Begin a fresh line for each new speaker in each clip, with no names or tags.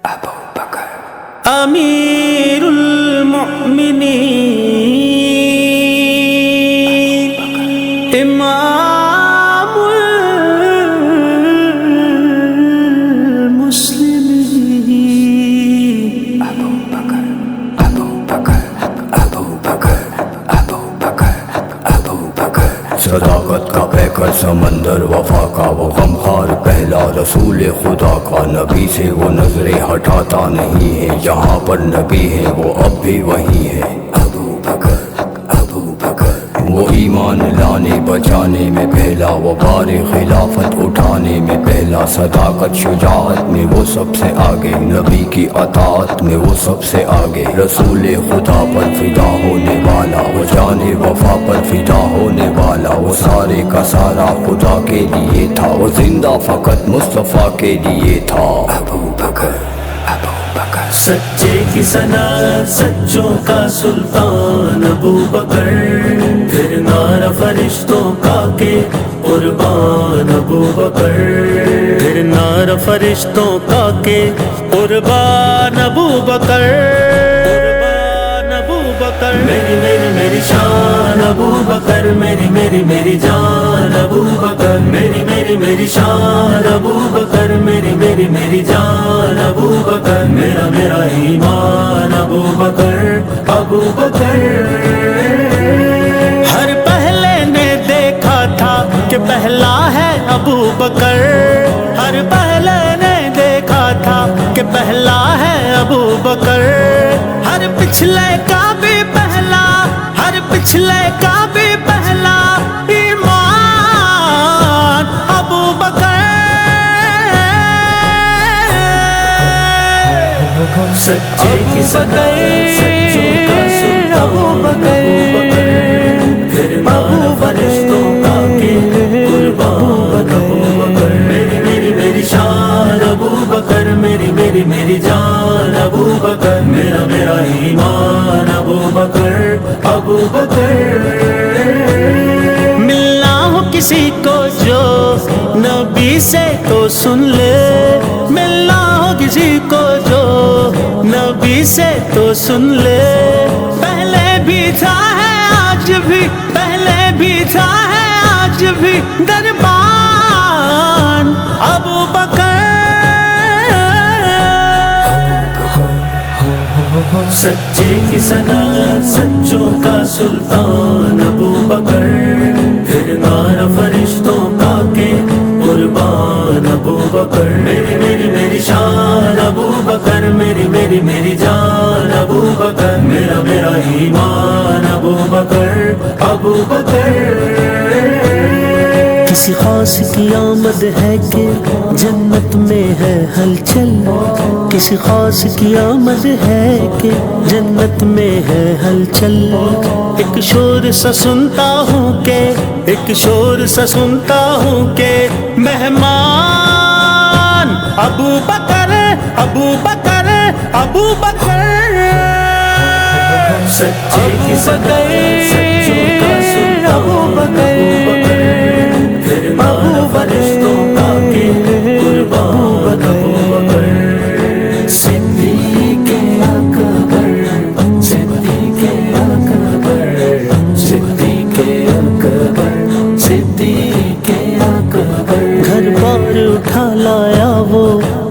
ابو بکر امیر المؤمنین امام المسلمین ابو بکر ابو بکر ابو بکر ابو بکر ابو بکر
صداقت کا پیکر سمندر وفا کا وہ غمخوار پہلا رسول خدا کا نبی سے وہ نظریں ہٹاتا نہیں ہے جہاں پر نبی ہے وہ اب بھی وہی ہے
ابو بکر ابو بکر
وہ ایمان لانے بچانے میں پہلا وہ بار خلافت اٹھانے میں پہلا صداقت شجاعت میں وہ سب سے آگے نبی کی اطاعت میں وہ سب سے آگے رسول خدا پر فدا ہونے والا وہ جان وفا پر فدا ہونے والا وہ سارے کا سارا خدا کے لیے تھا وہ زندہ فقط مصطفیٰ کے لیے تھا
ابو بکر ابو بکر
سچے کی صنعت سچوں کا سلطان ابو بکر پھر نعرہ فرشتوں کا کہ قربان ابو بکر پھر نعرہ فرشتوں کا کہ قربان ابو بکر قربان ابو بکر میری میری میری شان ابو بکر میری میری میری جان ابو بکر میری میری میری شان ابو بکر میری میری میری جان ابو بکر میرا میرا ایمان ابو بکر ابو بکر ہر پہلے نے دیکھا تھا کہ پہلا ہے ابو بکر ہر پہلے نے دیکھا تھا کہ پہلا ہے ابو بکر ہر پچھلے کا بھی پہلا ہر پچھلے کا بھی پہلا ایمان ابو بکر سچے کی صداقت سچوں کا سلطان ابو بکر پھر نعرہ فرشتوں کا کہ قربان ابو بکر میری میری میری شان ابو بکر میری میری میری جان ابو بکر میرا میرا ایمان ابو بکر ابو بکر ملنا ہو کسی کو جو نبی سے تو سن لے ملنا ہو کسی کو جو نبی سے تو سن لے پہلے بھی تھا ہے آج بھی پہلے بھی تھا ہے آج بھی دربان ابو بکر سچے کی صنعت سچوں کا سلطان ابو بکر پھر نعرہ فرشتوں کا کہ قربان ابو بکر میری میری میری شان ابو بکر میری میری میری جان ابو بکر میرا میرا ایمان ابو بکر ابو بکر کسی خاص کی آمد ہے کہ جنت میں ہے ہلچل کسی خاص کی آمد ہے کہ جنت میں ہے ہلچل ایک شور سا سنتا ہوں کہ ایک شور سا سنتا ہوں کہ مہمان ابو بکر ابو بکر ابو بکر سچے کی صداقت سچوں کا سلطان ابو بکر پھر نعرہ فرشتوں کا کہ قربان ابو بکر صدیق اکبر صدیق اکبر صدیق اکبر صدیق اکبر گھر بار اٹھا لایا وہ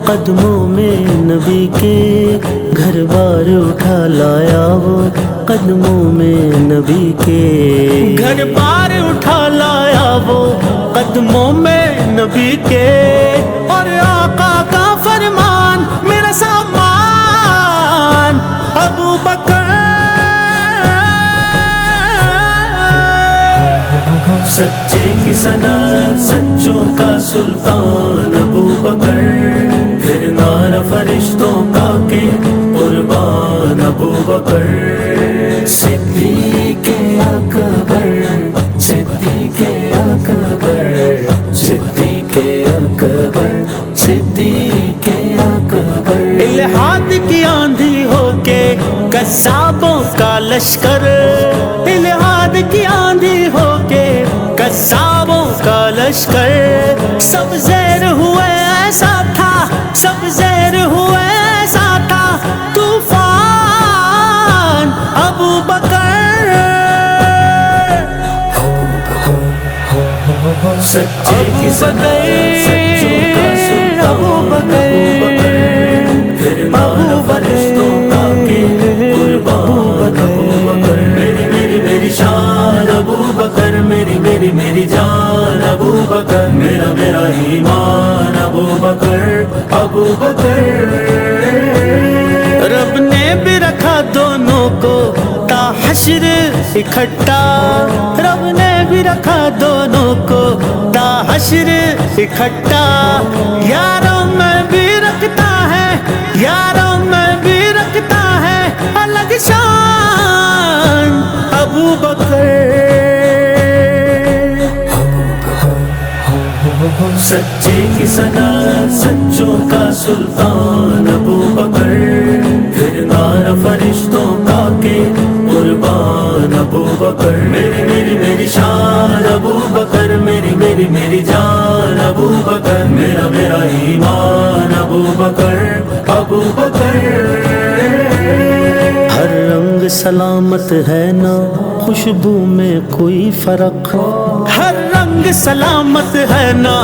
قدموں میں نبی کے گھر بار اٹھا لایا وہ قدموں میں نبی کے گھر بار اٹھا لایا وہ قدموں میں نبی کے اور آقا کا فرمان میرا سامان ابو بکر سچے کی صنعت سچوں کا سلطان ابو بکر پھر نعرہ فرشتوں کا کہ قربان ابو بکر صدیق اکبر صدیق اکبر صدیق اکبر صدیق اکبر الہاد کی آندھی ہو کے قصابوں کا لشکر الہاد کی آندھی ہو کے قصابوں کا لشکر سب زیر ہوئے ایسا تھا سب زیر ہوئے سچے کی صداقت سچوں کا سلطان ابو بکر فرمانا فرشتوں کا کہ قربان ابو بکر میری شان ابو بکر میری جان ابو بکر میرا ایمان ابو بکر رب نے بھی رکھا دونوں کو تا حشر اکٹھا رب نے بھی رکھا دونوں کو تا حشر اکٹھا یاروں میں بھی رکھتا ہے یاروں میں بھی رکھتا ہے الگ شان ابو بکر سچے کی صداقت سچوں کا سلطان ابو بکر گردار فرشتوں کا کہ قربان ابو بکر میری شان ابو بکر میری جان ابو بکر میرا ایمان ابو بکر ہر رنگ سلامت ہے نا خوشبو میں کوئی فرق ہر رنگ سلامت ہے نا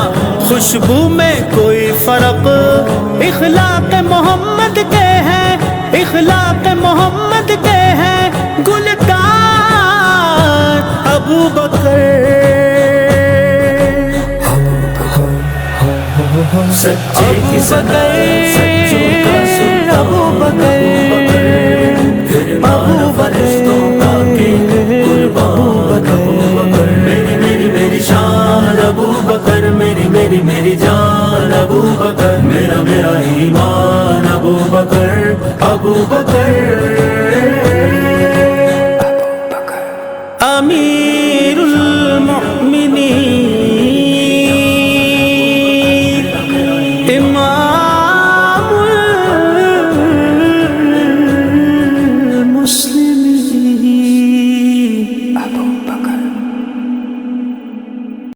خوشبو میں کوئی فرق اخلاق محمد کے ہیں اخلاق محمد کے ہیں گلکار ابو بکر سچے کی صداقت سچوں کا سلطان ابو بکر فرمانا فرشتوں کا کہ قربان ابو بکر میری شان ابو بکر میری جان ابو بکر میرا ایمان ابو بکر